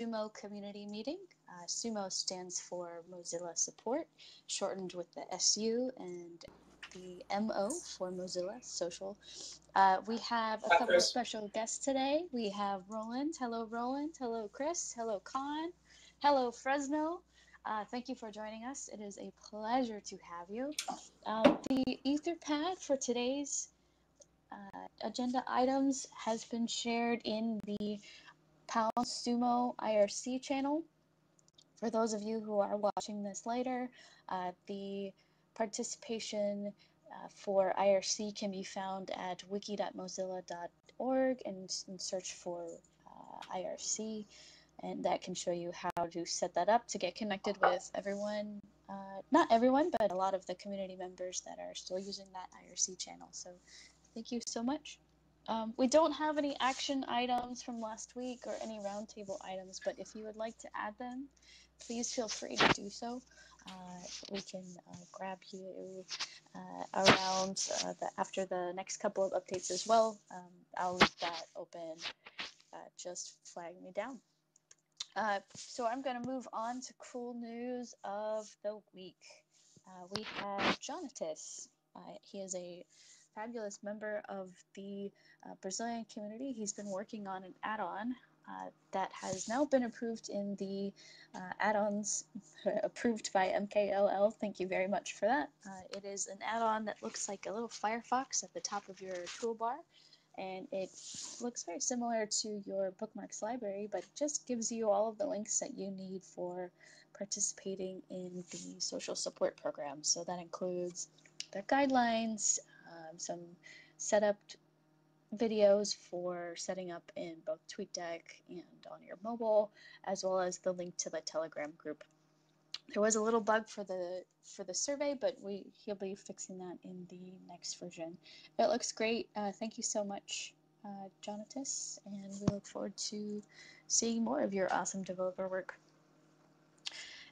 SUMO community meeting. SUMO stands for Mozilla Support, shortened with the SU and the MO for Mozilla Social. We have a couple of special guests today. We have Roland. Hello, Roland. Hello, Chris. Hello, Con. Hello, Fresno. Thank you for joining us. It is a pleasure to have you. The Etherpad for today's agenda items has been shared in the SUMO IRC channel. For those of you who are watching this later, the participation for IRC can be found at wiki.mozilla.org and search for IRC, and that can show you how to set that up to get connected with everyone. Not everyone, but a lot of the community members that are still using that IRC channel. So thank you so much. We don't have any action items from last week or any roundtable items, but if you would like to add them, please feel free to do so. We can grab you around after the next couple of updates as well. I'll leave that open. Just flag me down. So I'm going to move on to cool news of the week. We have Jonatas. He is a fabulous member of the Brazilian community. He's been working on an add-on that has now been approved in the add-ons approved by MKLL. Thank you very much for that. It is an add-on that looks like a little Firefox at the top of your toolbar, and it looks very similar to your bookmarks library, but it just gives you all of the links that you need for participating in the social support program. So that includes the guidelines, some setup videos for setting up in both TweetDeck and on your mobile, as well as the link to the Telegram group. There was a little bug for the survey, but he'll be fixing that in the next version. It looks great. Thank you so much, Jonatas, and we look forward to seeing more of your awesome developer work.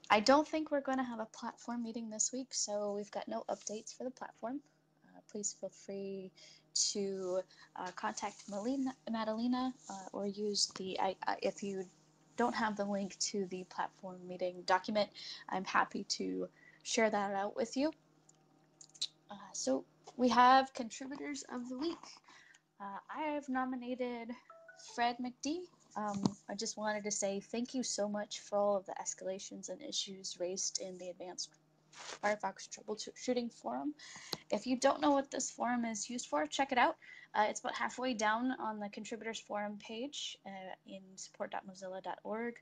I don't think we're going to have a platform meeting this week, so we've got no updates for the platform. Please feel free to contact Madalena or use the, if you don't have the link to the platform meeting document, I'm happy to share that out with you. So we have contributors of the week. I have nominated Fred McD. I just wanted to say thank you so much for all of the escalations and issues raised in the Advanced Firefox Troubleshooting Forum. If you don't know what this forum is used for, check it out. It's about halfway down on the Contributors Forum page in support.mozilla.org.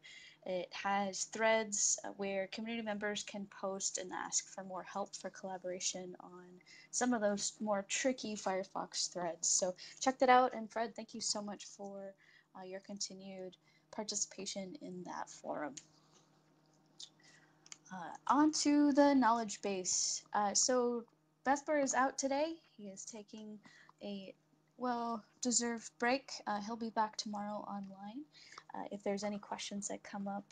It has threads where community members can post and ask for more help for collaboration on some of those more tricky Firefox threads. So check that out, and Fred, thank you so much for your continued participation in that forum. On to the knowledge base. So Vesper is out today. He is taking a well-deserved break. He'll be back tomorrow online. If there's any questions that come up,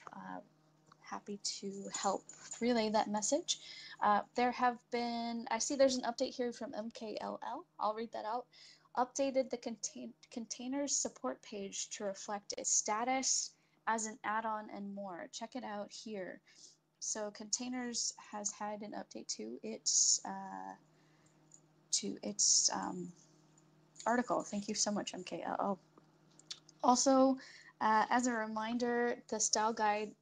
happy to help relay that message. There have been, I see there's an update here from MKLL. I'll read that out. Updated the containers support page to reflect its status as an add-on and more. Check it out here. So containers has had an update to its article. Thank you so much, MKLL. Also, as a reminder, the style guide,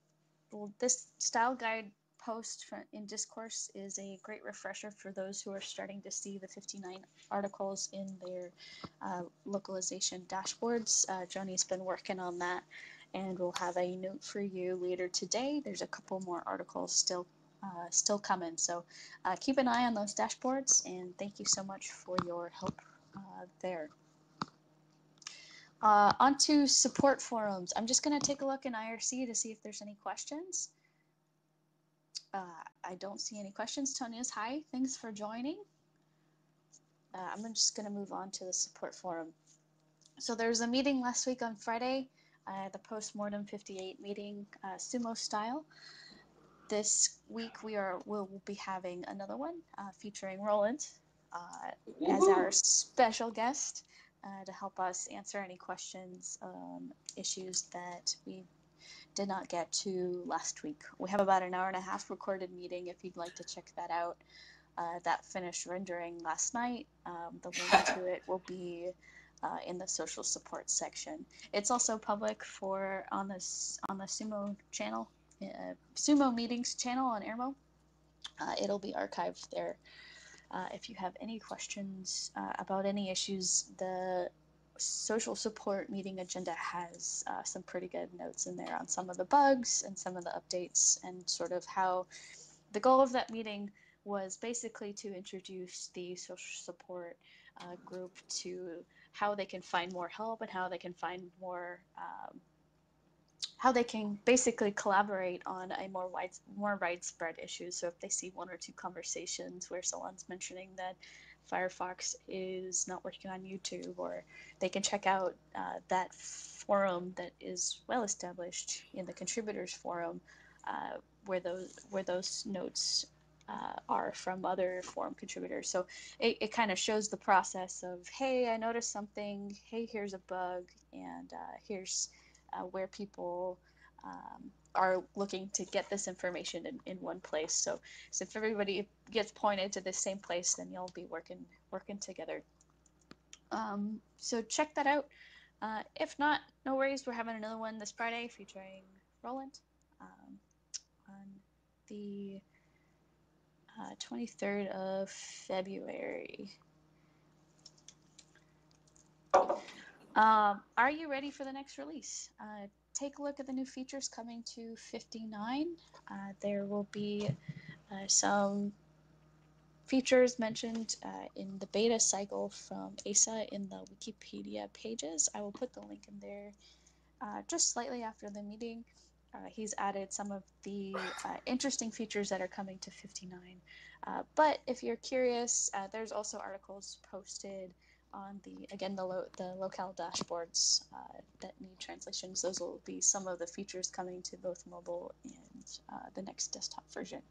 this style guide post in Discourse is a great refresher for those who are starting to see the 59 articles in their localization dashboards. Joni's been working on that, and we'll have a note for you later today. There's a couple more articles still coming, so keep an eye on those dashboards, and thank you so much for your help there. Onto support forums. I'm just going to take a look in IRC to see if there's any questions. I don't see any questions. Tonia's hi, thanks for joining. I'm just going to move on to the support forum. So there was a meeting last week on Friday, the Postmortem 58 meeting, SUMO style. This week we'll be having another one featuring Roland as our special guest to help us answer any questions, issues that we did not get to last week. We have about an hour and a half recorded meeting if you'd like to check that out. That finished rendering last night. The link to it will be in the social support section. It's also public on the SUMO channel, SUMO meetings channel on Airmo. It'll be archived there. If you have any questions about any issues, the social support meeting agenda has some pretty good notes in there on some of the bugs and some of the updates, and sort of how the goal of that meeting was basically to introduce the social support group to how they can find more help and how they can find more how they can basically collaborate on a more widespread issues. So if they see one or two conversations where someone's mentioning that Firefox is not working on YouTube, or they can check out that forum that is well established in the contributors forum, where those notes are from other forum contributors. So it kind of shows the process of, hey, I noticed something, hey, here's a bug, and here's where people are looking to get this information in one place. So if everybody gets pointed to the same place, then you'll be working together. So check that out. If not, no worries. We're having another one this Friday featuring Roland on the 23rd of February. Are you ready for the next release? Take a look at the new features coming to 59. There will be some features mentioned in the beta cycle from ASA in the Wikipedia pages. I will put the link in there just slightly after the meeting. He's added some of the interesting features that are coming to 59. But if you're curious, there's also articles posted on the locale dashboards that need translations. Those will be some of the features coming to both mobile and the next desktop version.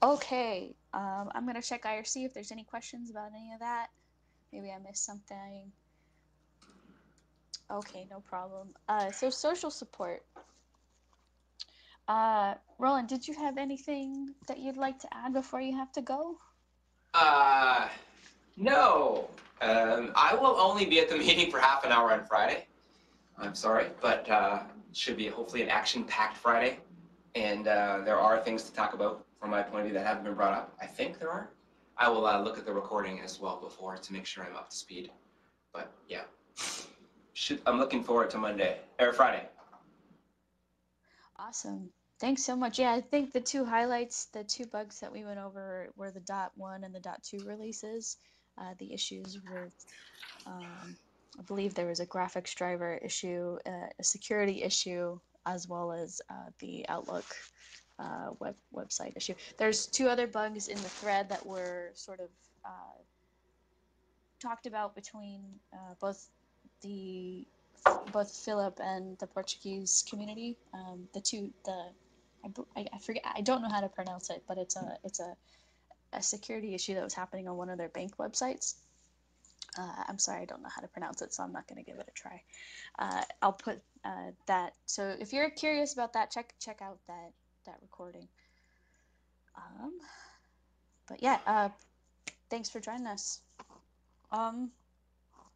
Okay, I'm going to check IRC if there's any questions about any of that. Maybe I missed something. Okay, no problem. So social support. Roland, did you have anything that you'd like to add before you have to go? No. I will only be at the meeting for half an hour on Friday. I'm sorry, but it should be hopefully an action-packed Friday. And there are things to talk about from my point of view that haven't been brought up. I think there are. I will look at the recording as well before to make sure I'm up to speed. But yeah, I'm looking forward to Friday. Awesome. Thanks so much. Yeah, I think the two highlights, the two bugs that we went over were the .1 and the .2 releases. The issues with, I believe there was a graphics driver issue, a security issue, as well as the Outlook website issue. There's two other bugs in the thread that were sort of talked about between both Philip and the Portuguese community. I forget, I don't know how to pronounce it, but it's a security issue that was happening on one of their bank websites. I'm sorry, I don't know how to pronounce it, so I'm not going to give it a try. I'll put that. So if you're curious about that, check out that recording. But yeah, thanks for joining us.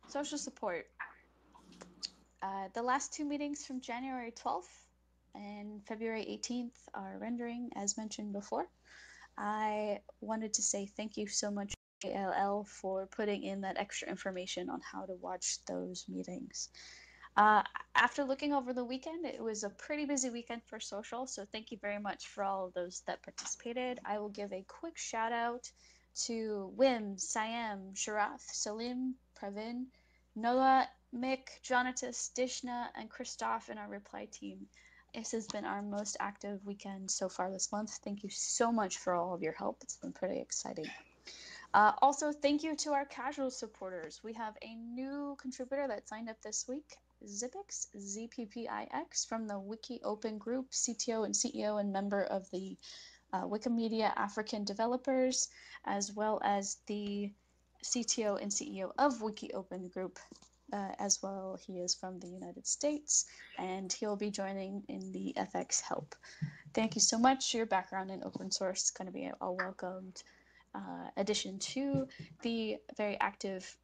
Social support. The last two meetings from January 12th and February 18th are rendering, as mentioned before. I wanted to say thank you so much, ALL, for putting in that extra information on how to watch those meetings. After looking over the weekend, it was a pretty busy weekend for social, so thank you very much for all of those that participated. I will give a quick shout out to Wim, Siam, Sharath, Salim, Pravin, Noah, Mick, Jonatas, Dishna, and Christoph in our reply team. This has been our most active weekend so far this month. Thank you so much for all of your help. It's been pretty exciting. Also, thank you to our casual supporters. We have a new contributor that signed up this week, Zippix, ZPPIX, from the Wiki Open Group, CTO and CEO and member of the Wikimedia African Developers, as well as the CTO and CEO of Wiki Open Group. as well. He is from the United States, and he'll be joining in the FX help. Thank you so much. Your background in open source is going to be a welcomed addition to the very active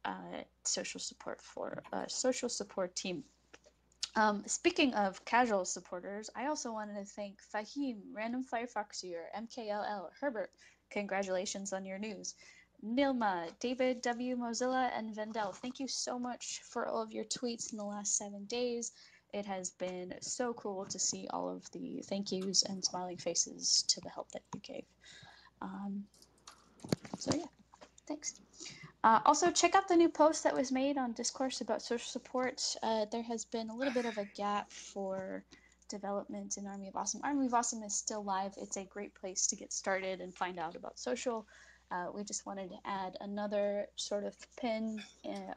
social support team. Speaking of casual supporters, I also wanted to thank Fahim, Random Firefox User, MKLL, Herbert, congratulations on your news, Nilma, David W. Mozilla, and Vendel. Thank you so much for all of your tweets in the last 7 days. It has been so cool to see all of the thank yous and smiling faces to the help that you gave. So yeah, thanks. Also, check out the new post that was made on Discourse about social support. There has been a little bit of a gap for development in Army of Awesome. Army of Awesome is still live. It's a great place to get started and find out about social. We just wanted to add another sort of pin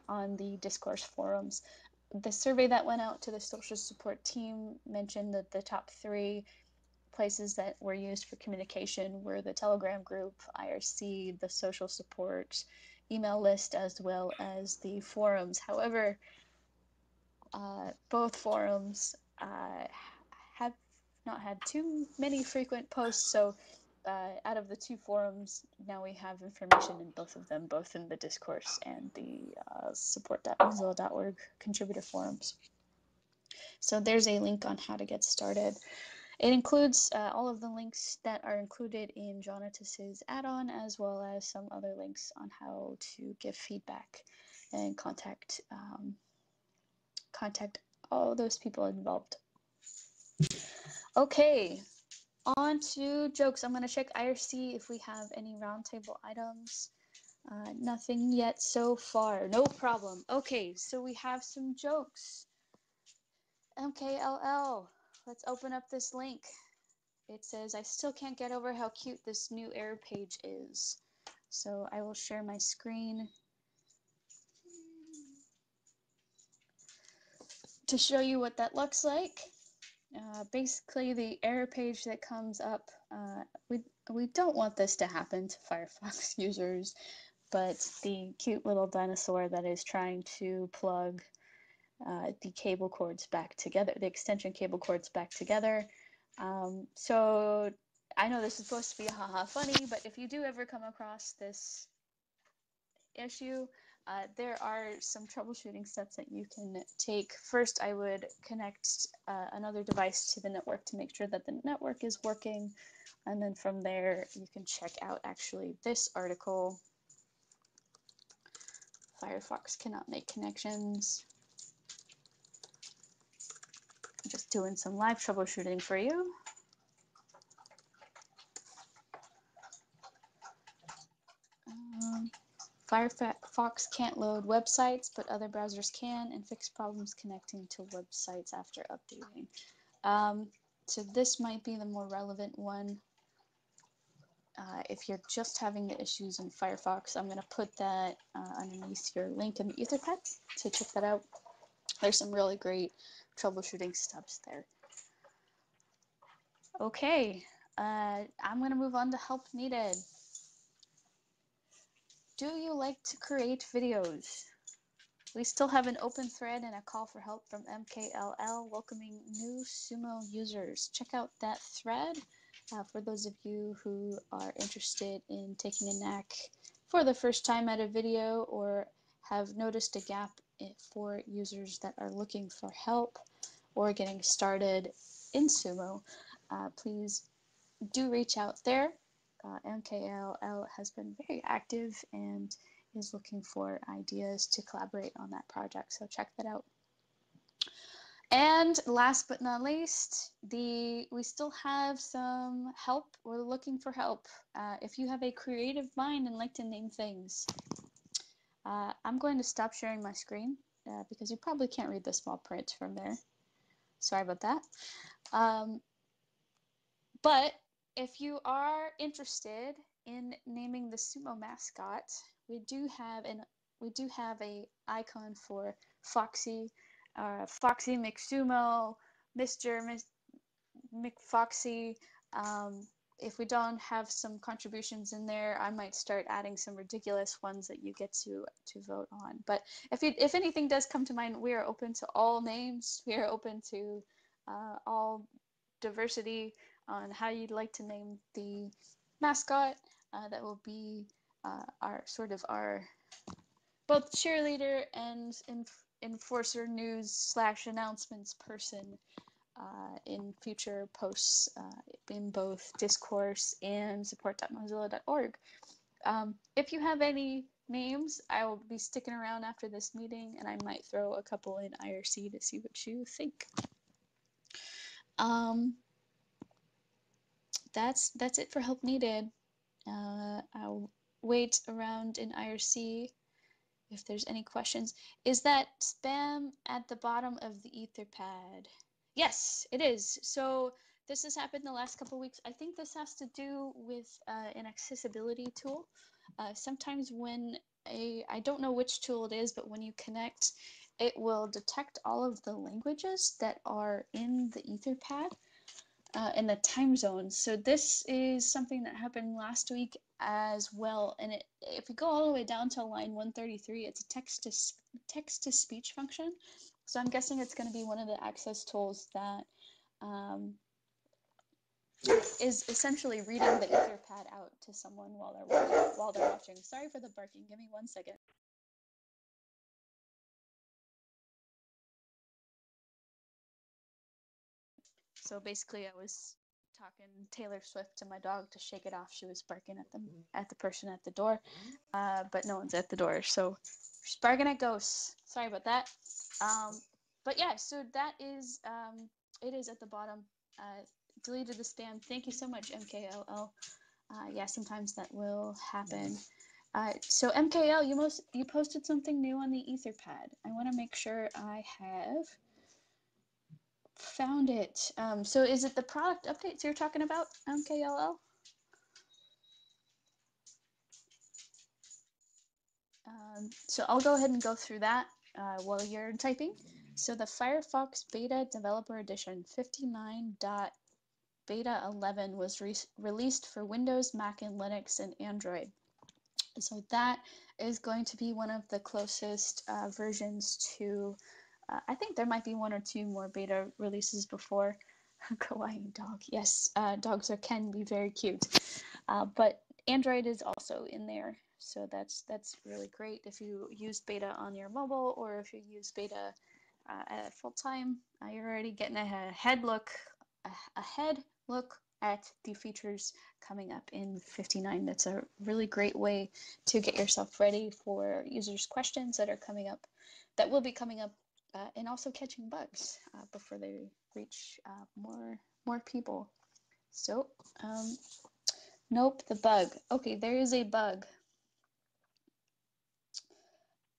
on the Discourse forums. The survey that went out to the social support team mentioned that the top 3 places that were used for communication were the Telegram group, IRC, the social support email list, as well as the forums. However, both forums have not had too many frequent posts, so out of the 2 forums, now we have information in both of them, both in the Discourse and the support.mozilla.org contributor forums. So there's a link on how to get started. It includes all of the links that are included in Jonatas's add-on, as well as some other links on how to give feedback and contact all those people involved. Okay, on to jokes. I'm going to check IRC if we have any roundtable items. Nothing yet so far. No problem. Okay, so we have some jokes. MKLL. Let's open up this link. It says, I still can't get over how cute this new error page is. So I will share my screen to show you what that looks like. Basically, the error page that comes up, we don't want this to happen to Firefox users, but the cute little dinosaur that is trying to plug the cable cords back together, the extension cable cords back together. So I know this is supposed to be haha funny, but if you do ever come across this issue, there are some troubleshooting steps that you can take. First, I would connect another device to the network to make sure that the network is working. And then from there, you can check out actually this article. Firefox cannot make connections. I'm just doing some live troubleshooting for you. Firefox can't load websites, but other browsers can, and fix problems connecting to websites after updating. So this might be the more relevant one. If you're just having the issues in Firefox, I'm going to put that underneath your link in the Etherpad to check that out. There's some really great troubleshooting steps there. Okay, I'm going to move on to help needed. Do you like to create videos? We still have an open thread and a call for help from MKLL welcoming new SUMO users. Check out that thread for those of you who are interested in taking a knack for the first time at a video or have noticed a gap for users that are looking for help or getting started in SUMO. Please do reach out there. MKLL has been very active and is looking for ideas to collaborate on that project, so check that out. And last but not least, we still have some help. We're looking for help. If you have a creative mind and like to name things, I'm going to stop sharing my screen because you probably can't read the small print from there. Sorry about that. But if you are interested in naming the SUMO mascot, we do have a icon for Foxy, Foxy McSumo, Mr. McFoxy. if we don't have some contributions in there, I might start adding some ridiculous ones that you get to vote on. But if anything does come to mind, we are open to all names. We are open to all diversity on how you'd like to name the mascot. That will be our both cheerleader and enforcer news / announcements person in future posts in both discourse and support.mozilla.org. If you have any names, I will be sticking around after this meeting, and I might throw a couple in IRC to see what you think. That's it for help needed. I'll wait around in IRC if there's any questions. Is that spam at the bottom of the Etherpad? Yes, it is. So this has happened the last couple of weeks. I think this has to do with an accessibility tool. Sometimes when I don't know which tool it is, but when you connect, it will detect all of the languages that are in the Etherpad. In the time zones. So this is something that happened last week as well. And if you go all the way down to line 133, it's a text to speech function. So I'm guessing it's going to be one of the access tools that is essentially reading the Etherpad out to someone while they're watching. Sorry for the barking. Give me 1 second. So basically, I was talking Taylor Swift to my dog to shake it off. She was barking at the person at the door, but no one's at the door, so she's barking at ghosts. Sorry about that. But yeah, so that is it is at the bottom. Deleted the spam. Thank you so much, MKLL. Yeah, sometimes that will happen. So MKL, you posted something new on the Etherpad. I want to make sure I have found it. So is it the product updates you're talking about, MKLL? So I'll go ahead and go through that while you're typing. So the Firefox Beta Developer Edition 59.beta 11 was released for Windows, Mac, and Linux and Android. So that is going to be one of the closest versions to, I think there might be 1 or 2 more beta releases before. Kawaii dog. Yes, dogs can be very cute. But Android is also in there. So that's really great if you use beta on your mobile or if you use beta at full time. You're already getting a head look at the features coming up in 59. That's a really great way to get yourself ready for users' questions that will be coming up, and also catching bugs before they reach more people. So, nope, the bug. Okay, there is a bug.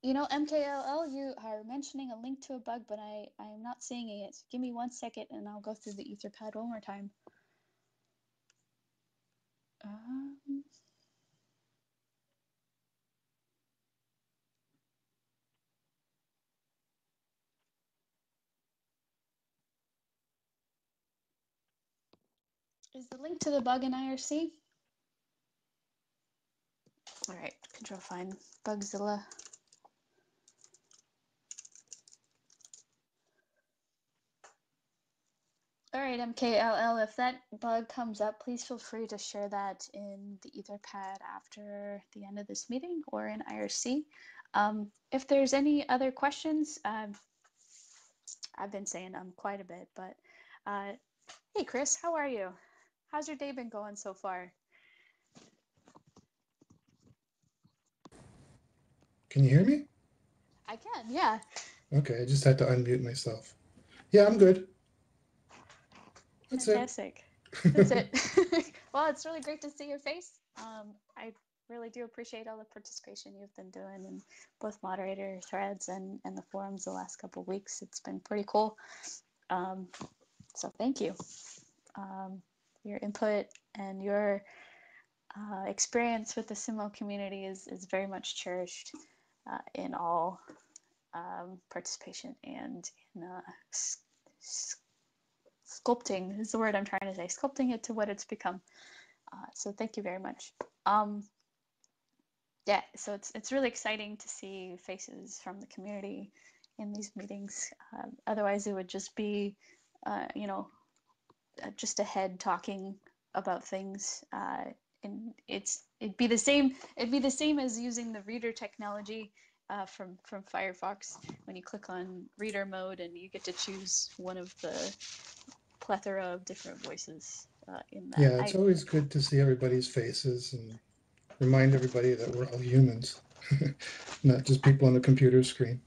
You know, MKLL, you are mentioning a link to a bug, but I am not seeing it. Give me 1 second and I'll go through the Etherpad one more time. Is the link to the bug in IRC? All right, control find Bugzilla. All right, MKLL, if that bug comes up, please feel free to share that in the Etherpad after the end of this meeting or in IRC. If there's any other questions, I've been saying quite a bit, but hey, Chris, how are you? How's your day been going so far? Can you hear me? I can, yeah. Okay, I just had to unmute myself. Yeah, I'm good. That's Fantastic. it. That's it. Well, it's really great to see your face. I really do appreciate all the participation you've been doing in both moderator threads and the forums the last couple of weeks. It's been pretty cool. So thank you. Your input and your experience with the SUMO community is very much cherished in all participation and in sculpting is the word I'm trying to say, sculpting it to what it's become. So thank you very much. Yeah, so it's really exciting to see faces from the community in these meetings. Otherwise, it would just be, just a head talking about things, and it'd be the same. It'd be the same as using the reader technology from Firefox when you click on reader mode and you get to choose one of the plethora of different voices in that. Yeah, it's always good to see everybody's faces and remind everybody that we're all humans, not just people on the computer screen.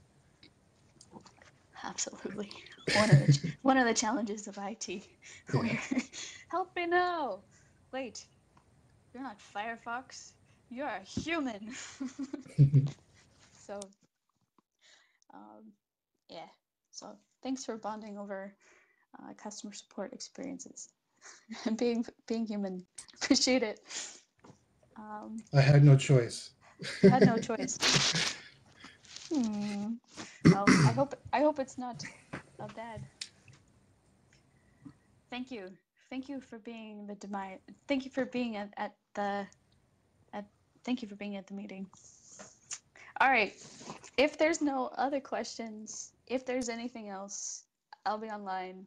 Absolutely. One of the challenges of IT. Yeah. Help me now. Wait, you're not Firefox. You're a human. So, yeah. So thanks for bonding over customer support experiences and being human. Appreciate it. I had no choice. Had no choice. Well, I hope it's not a bad. Thank you. Thank you for being the demise. Thank you for being at the at. Thank you for being at the meeting. All right. If there's no other questions, if there's anything else, I'll be online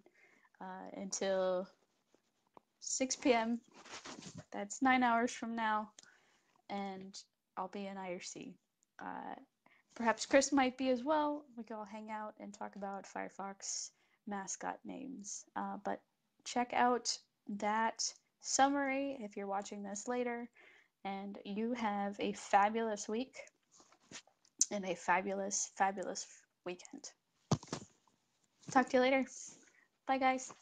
until 6 p.m. That's 9 hours from now, and I'll be in IRC. Perhaps Chris might be as well. We can all hang out and talk about Firefox mascot names. But check out that summary if you're watching this later. And you have a fabulous week and a fabulous, fabulous weekend. Talk to you later. Bye, guys.